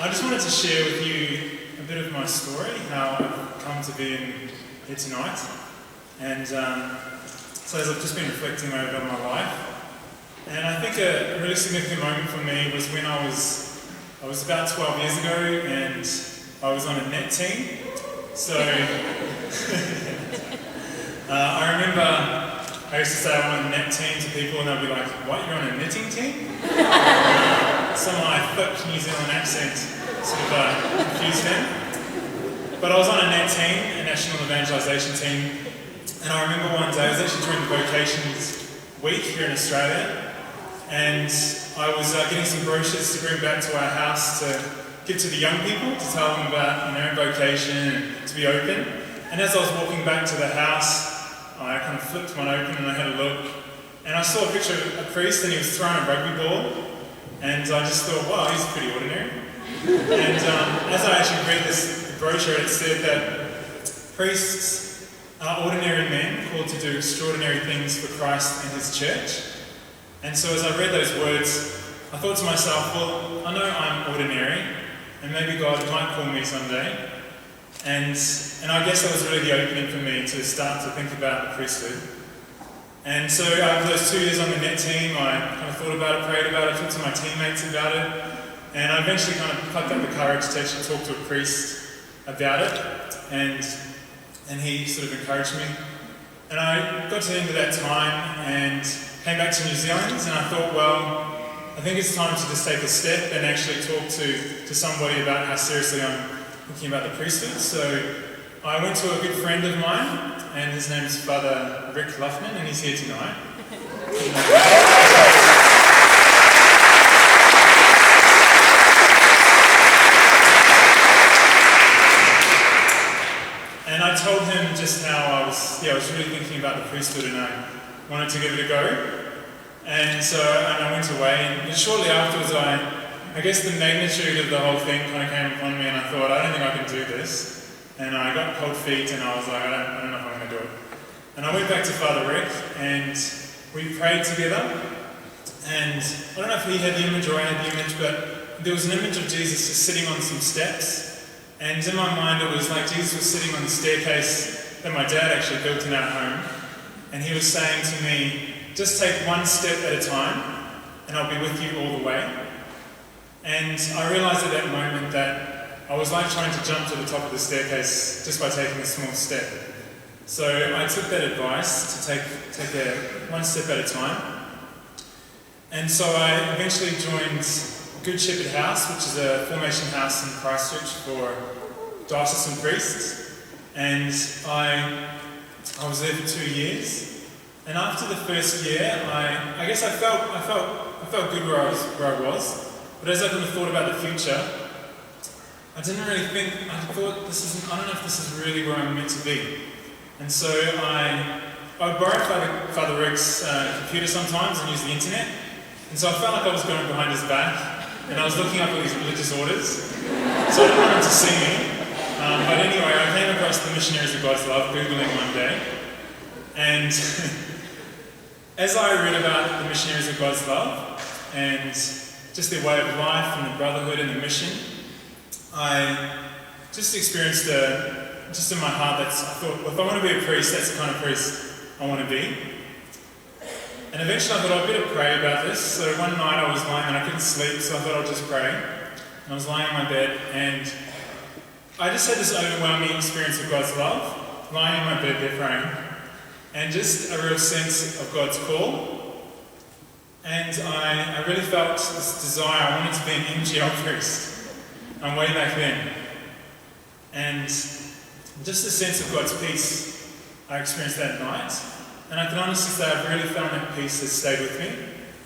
I just wanted to share with you a bit of my story, how I've come to be in here tonight. And so as I've just been reflecting over my life, and I think a really significant moment for me was when I was about 12 years ago, and I was on a net team. So I remember I used to say I'm on a net team to people, and they'd be like, "What? You're on a knitting team?" Some of my thick New Zealand accent sort of confused them. But I was on a net team, a national evangelisation team, and I remember one day, I was actually during the Vocation week here in Australia, and I was getting some brochures to bring back to our house to give to the young people, to tell them about, Vocation and to be open. And as I was walking back to the house, I kind of flipped one open and I had a look, and I saw a picture of a priest, and he was throwing a rugby ball, and I just thought, wow, he's pretty ordinary. And as I actually read this brochure, it said that priests are ordinary men called to do extraordinary things for Christ and his church. And so as I read those words, I thought to myself, well, I know I'm ordinary, and maybe God might call me someday. And I guess that was really the opening for me to start to think about the priesthood. And so after those 2 years on the net team, I kind of thought about it, prayed about it, talked to my teammates about it, and I eventually kind of plucked up the courage to actually talk to a priest about it, and he sort of encouraged me. And I got to the end of that time and came back to New Zealand, and I thought, well, I think it's time to just take a step and actually talk to somebody about how seriously I'm thinking about the priesthood. So I went to a good friend of mine, and his name is Father Rick Luffman, and he's here tonight. And I told him just how I was really thinking about the priesthood, and I wanted to give it a go. And so I went away, and shortly afterwards, I guess the magnitude of the whole thing kind of came upon me, and I thought, I don't think I can do this. And I got cold feet, and I was like, I don't know if I'm going to do it. And I went back to Father Rick, and we prayed together. And I don't know if he had the image or I had the image, but there was an image of Jesus just sitting on some steps. And in my mind, it was like Jesus was sitting on the staircase that my dad actually built in our home. And he was saying to me, just take one step at a time, and I'll be with you all the way. And I realized at that moment that I was like trying to jump to the top of the staircase just by taking a small step. So I took that advice to take one step at a time. And so I eventually joined Good Shepherd House, which is a formation house in Christchurch for diocesan priests. And I was there for 2 years. And after the first year, I guess I felt good where I was. But as I kind of thought about the future, I didn't really think, I thought I don't know if this is really where I'm meant to be. And so I borrowed Father Rick's computer sometimes and used the internet. And so I felt like I was going behind his back, and I was looking up all these religious orders. So I didn't want him to see me. But anyway, I came across the Missionaries of God's Love, Googling one day. And as I read about the Missionaries of God's Love, and just their way of life and the brotherhood and the mission, I just experienced just in my heart I thought, well, if I want to be a priest, that's the kind of priest I want to be. And eventually I thought I'd better pray about this. So one night I was lying and I couldn't sleep, so I thought I'd just pray. And I was lying on my bed, and I just had this overwhelming experience of God's love, lying in my bed there praying, and just a real sense of God's call. And I really felt this desire. I wanted to be an MGL priest. Way back then. And just a sense of God's peace I experienced that night. And I can honestly say I've really found that peace has stayed with me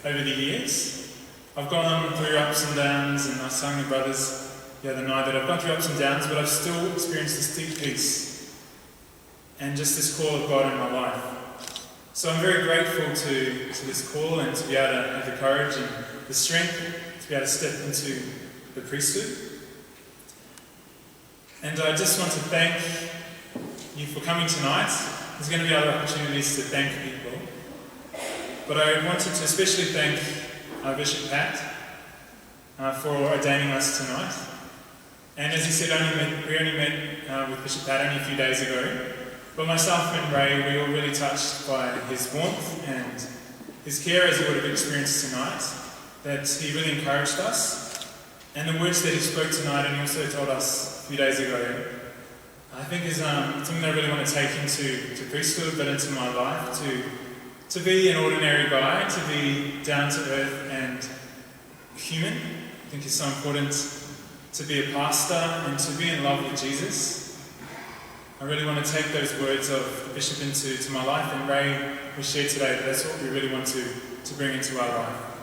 over the years. I've gone through ups and downs, and I sang the brothers the other night that I've gone through ups and downs, but I've still experienced this deep peace and just this call of God in my life. So I'm very grateful to this call, and to be able to have the courage and the strength to be able to step into the priesthood. And I just want to thank you for coming tonight. There's going to be other opportunities to thank people. But I wanted to especially thank Bishop Pat for ordaining us tonight. And as he said, we only met with Bishop Pat only a few days ago. But myself and Ray, we were really touched by his warmth and his care, as he would have experienced tonight, that he really encouraged us. And the words that he spoke tonight, and he also told us a few days ago, I think is something that I really want to take into priesthood, but into my life, to be an ordinary guy, to be down to earth and human. I think it's so important to be a pastor and to be in love with Jesus. I really want to take those words of the Bishop into my life, and Ray was shared today that that's what we really want to bring into our life.